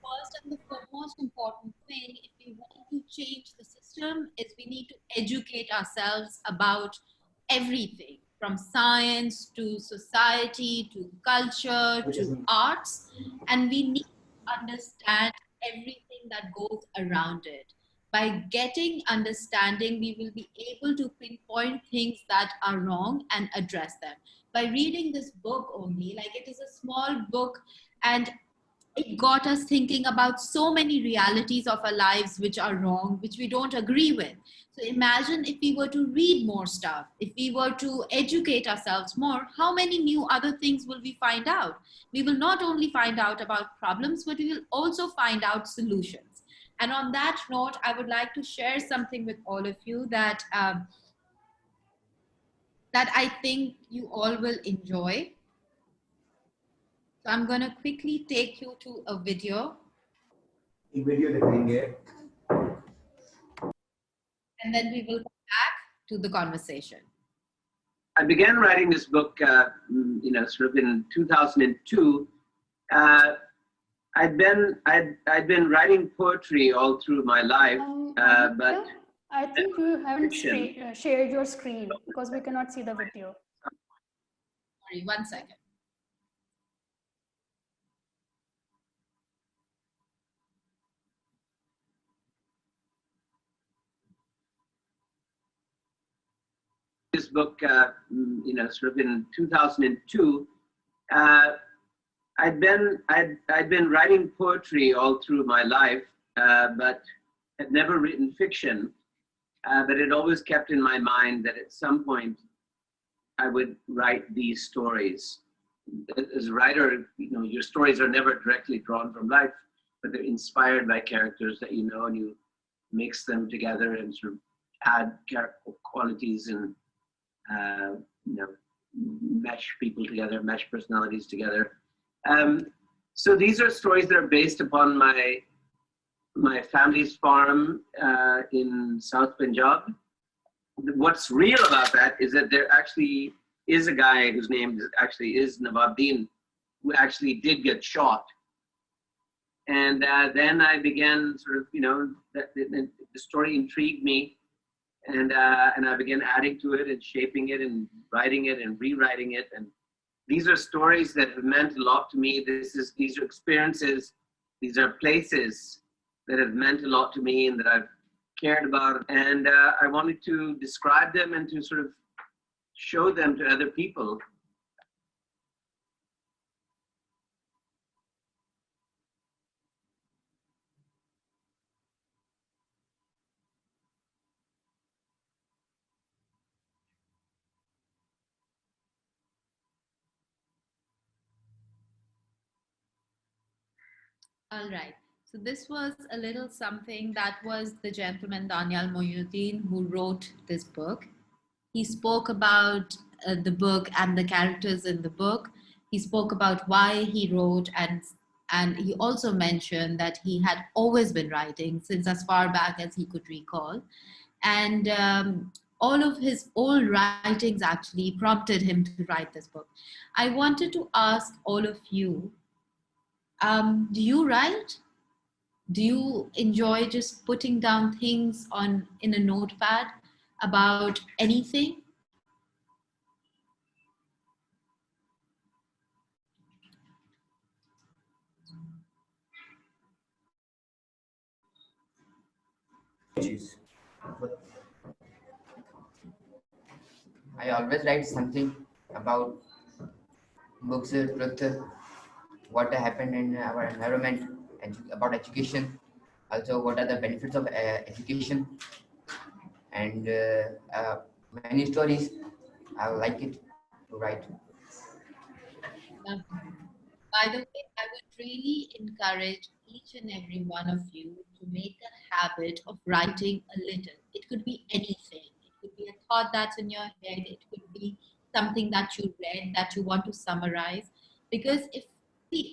First and the most important thing, if we want to change the system, is we need to educate ourselves about everything, from science to society to culture to arts, and we need to understand everything that goes around it. By getting understanding, we will be able to pinpoint things that are wrong and address them. By reading this book only, like it is a small book, and it got us thinking about so many realities of our lives which are wrong, which we don't agree with. So imagine if we were to read more stuff, if we were to educate ourselves more, how many new other things will we find out? We will not only find out about problems, but we will also find out solutions. And on that note, I would like to share something with all of you that that I think you all will enjoy. So I'm going to quickly take you to a video. And then we will come back to the conversation. I began writing this book, sort of in 2002. I'd been writing poetry all through my life, but I think you haven't shared your screen because we cannot see the video. Sorry, 1 second. This book, sort of in 2002. I'd been writing poetry all through my life, but had never written fiction. But it always kept in my mind that at some point I would write these stories. As a writer, your stories are never directly drawn from life, but they're inspired by characters that you know, and you mix them together and sort of add qualities and mesh people together, mesh personalities together. So these are stories that are based upon my family's farm in South Punjab. What's real about that is that there actually is a guy whose name actually is Nawabuddin, who actually did get shot. And then I began sort of, the story intrigued me, and I began adding to it and shaping it and writing it and rewriting it. And these are stories that have meant a lot to me. These are experiences, these are places that have meant a lot to me and that I've cared about. And I wanted to describe them and to sort of show them to other people. All right. So this was a little something that was the gentleman Daniel Mohyuddin who wrote this book. He spoke about the book and the characters in the book. He spoke about why he wrote, and he also mentioned that he had always been writing since as far back as he could recall. And all of his old writings actually prompted him to write this book. I wanted to ask all of you, do you write? Do you enjoy just putting down things in a notepad about anything? I always write something about books, truth, what happened in our environment, about education, also what are the benefits of education, and many stories. I like it to write. By the way, I would really encourage each and every one of you to make a habit of writing a little. It could be anything. It could be a thought that's in your head. It could be something that you read that you want to summarize. Because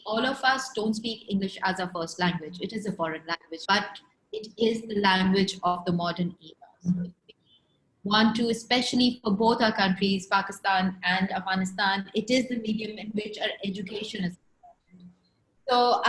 all of us don't speak English as our first language. It is a foreign language, but it is the language of the modern era. So if we want to, especially for both our countries, Pakistan and Afghanistan, it is the medium in which our education is. So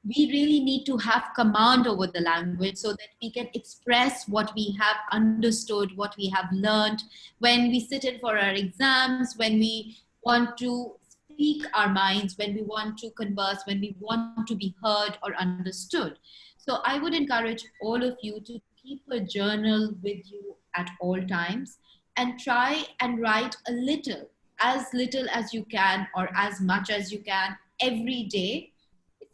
we really need to have command over the language so that we can express what we have understood, what we have learned when we sit in for our exams, when we want to speak our minds, when we want to converse, when we want to be heard or understood. So I would encourage all of you to keep a journal with you at all times and try and write a little as you can or as much as you can every day,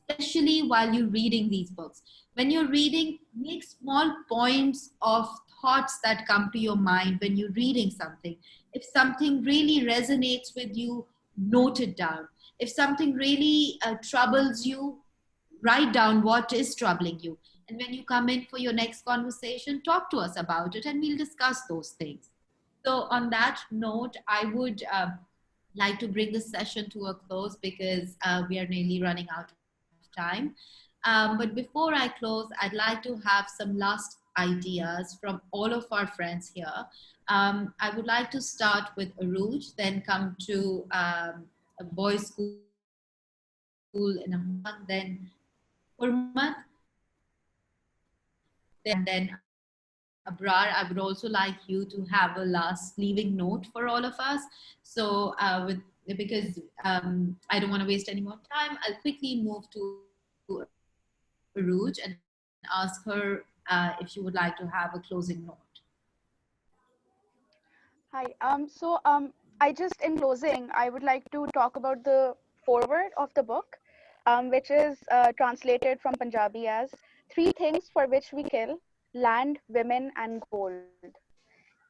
especially while you're reading these books. When you're reading, make small points of thoughts that come to your mind when you're reading something. If something really resonates with you, note it down. If something really troubles you, write down what is troubling you. And when you come in for your next conversation, talk to us about it and we'll discuss those things. So on that note, I would like to bring this session to a close because we are nearly running out of time. But before I close, I'd like to have some last ideas from all of our friends here. I would like to start with Aruj, then come to a boys' school in Ahmad, then Urmat, then Abrar. I would also like you to have a last leaving note for all of us. So because I don't want to waste any more time, I'll quickly move to Aruj and ask her if she would like to have a closing note. Hi. I just, in closing, I would like to talk about the foreword of the book, which is translated from Punjabi as 3 things for which we kill: land, women, and gold.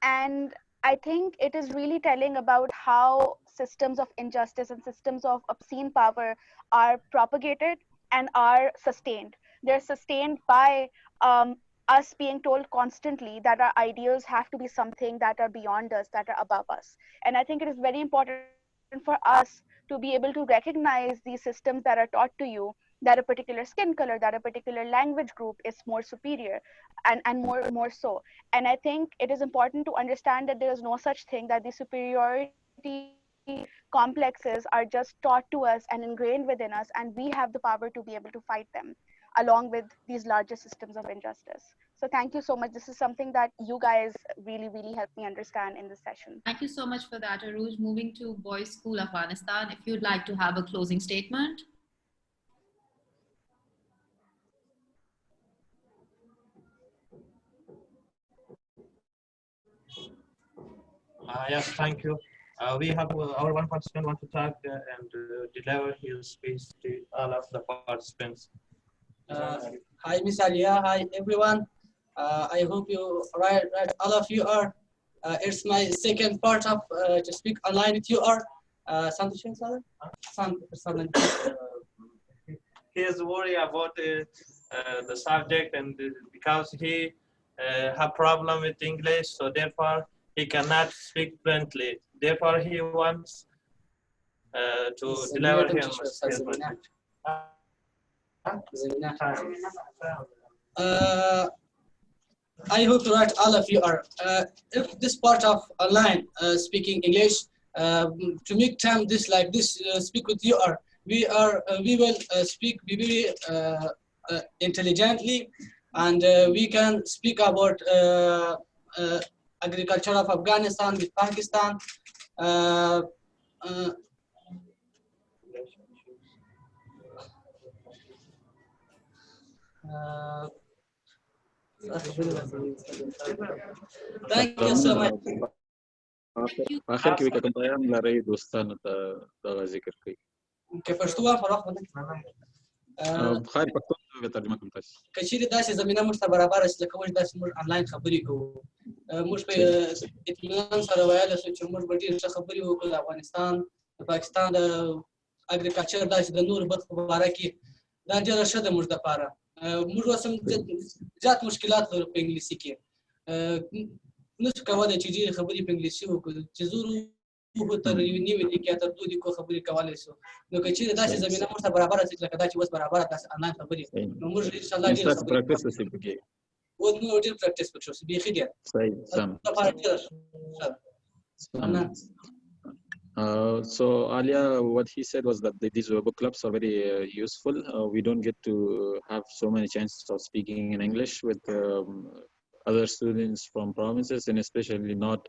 And I think it is really telling about how systems of injustice and systems of obscene power are propagated and are sustained. They're sustained by us being told constantly that our ideals have to be something that are beyond us, that are above us. And I think it is very important for us to be able to recognize these systems that are taught to you, that a particular skin color, that a particular language group is more superior, and more so. And I think it is important to understand that there is no such thing, that the superiority complexes are just taught to us and ingrained within us, and we have the power to be able to fight them along with these larger systems of injustice. So thank you so much. This is something that you guys really, really helped me understand in this session. Thank you so much for that, Aruj. Moving to Boys School Afghanistan, if you'd like to have a closing statement. Yes, thank you. We have our one participant want to talk and deliver his speech to all of the participants. Hi, Miss Alia. Hi, everyone. I hope you right. All of you are. It's my second part of to speak online with you are. He is worried about the subject, and because he have problem with English, so therefore he cannot speak fluently. Therefore, he wants to deliver him his message. I hope that all of you are. If this part of online speaking English, to make time this like this, speak with you are. We will speak very intelligently, and we can speak about agriculture of Afghanistan with Pakistan. Thank you so much. آخر کې کوم پیغام لرئ دوستانو ته دا ذکر کوي که پښتو فرق ونه خیر پښتو به ترجمه کوم تاسو کچېرې داسې زمينه موږ ته برابر شي لکه داسې موږ آنلاین خبرې کوو موږ په اطمینان سره ویلی شو چې موږ به ډېر ښه خبرې وکړو د افغانستان د پاکستان د اګریکلچر داسې د نورو برخو په باره کې دا ډېره ښه ده موږ دپاره موږ اوس هم زیات مشکلات لرو په انګلیسي کې نشو کولی چې ډېرې خبرې په انګلیسي وکړو چې زور وکړو تر یوې نوې دقیقې تر 2 دقیقو خبرې کولی شو نو که چېرې داسې زمینه موږ ته برابره شي لکه دا چې اوس برابره داسې آنلاین خبرې نو موږ انشاءالله ډېرې خبرې پریکټس وشي پکې اوس موږ ډېر پریکټس پکې وشي بیخي ډېر صحیح سم So Alia, what he said was that these book clubs are very useful. We don't get to have so many chances of speaking in English with other students from provinces, and especially not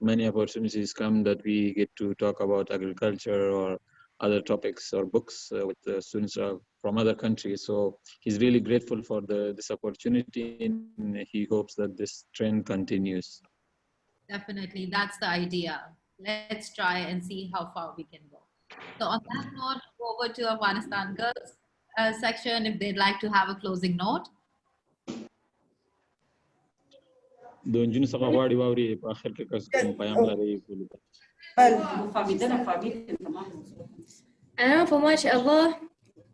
many opportunities come that we get to talk about agriculture or other topics or books with the students from other countries. So he's really grateful for this opportunity, and he hopes that this trend continues. Definitely, that's the idea. Let's try and see how far we can go. So on that note, over to Afghanistan girls section if they'd like to have a closing note.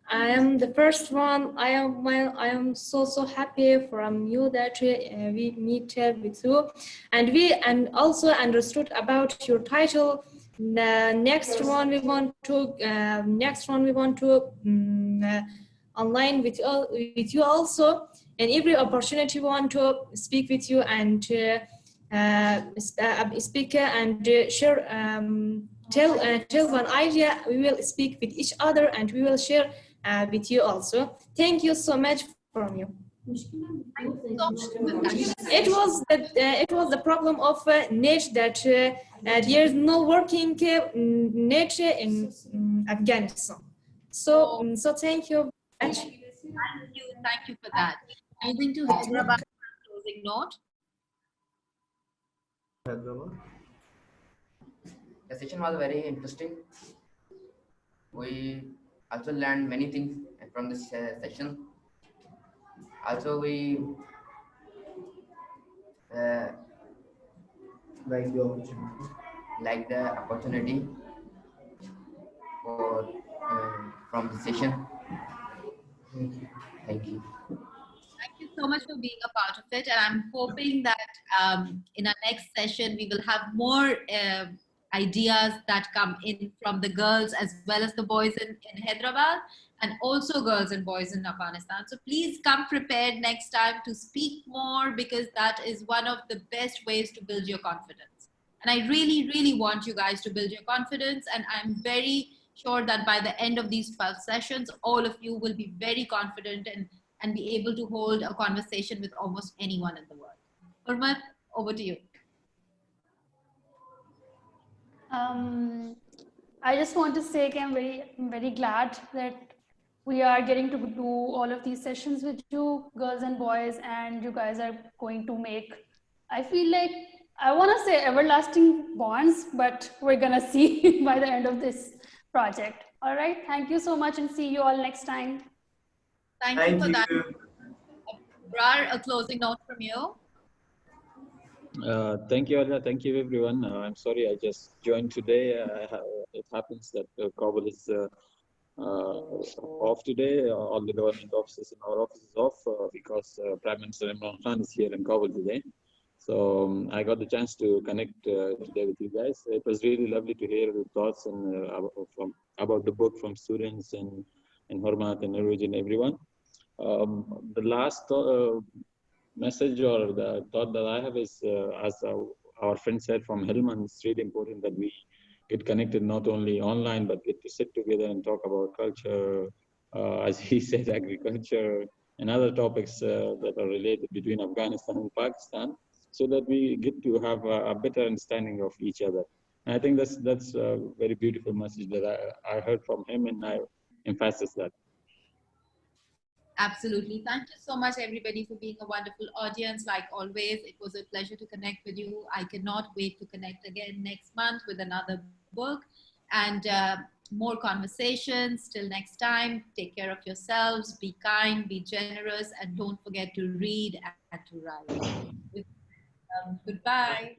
I am the first one. I am so happy from you that we meet with you, and also understood about your title. The next one we want to online with you also, and every opportunity we want to speak with you and speak and share. Tell one idea. We will speak with each other and we will share with you also. Thank you so much from you. It was the problem of net that there is no working net in Afghanistan. So thank you very much. Thank you for that. Moving to Hyderabad, closing note. The session was very interesting. We also learned many things from this session. Also, we like the opportunity for from the session. Thank you. Thank you so much for being a part of it, and I'm hoping that in our next session we will have more ideas that come in from the girls as well as the boys in Hyderabad, and also girls and boys in Afghanistan. So please come prepared next time to speak more, because that is one of the best ways to build your confidence. And I really want you guys to build your confidence, and I'm very sure that by the end of these 12 sessions, all of you will be very confident and be able to hold a conversation with almost anyone in the world. Urmat, over to you. I just want to say I'm very glad that we are getting to do all of these sessions with you, girls and boys, and you guys are going to make, I feel like, I want to say everlasting bonds, but we're going to see by the end of this project. All right. Thank you so much, and see you all next time. Thank you for that. Brar, a closing note from you. Thank you, Alha. Thank you, everyone. I'm sorry I just joined today. It happens that Kabul is off today. All the government offices in our office is off because Prime Minister Imran Khan is here in Kabul today. So I got the chance to connect today with you guys. It was really lovely to hear the thoughts and about the book from students and Hormat and Nuruj and everyone. The last message or the thought that I have is, as our friend said from Helmand, it's really important that we get connected not only online, but get to sit together and talk about culture, as he said, agriculture, and other topics that are related between Afghanistan and Pakistan, so that we get to have a better understanding of each other. And I think that's a very beautiful message that I heard from him, and I emphasize that. Absolutely. Thank you so much, everybody, for being a wonderful audience. Like always, it was a pleasure to connect with you. I cannot wait to connect again next month with another book and more conversations. Till next time, take care of yourselves, be kind, be generous, and don't forget to read and to write. Goodbye.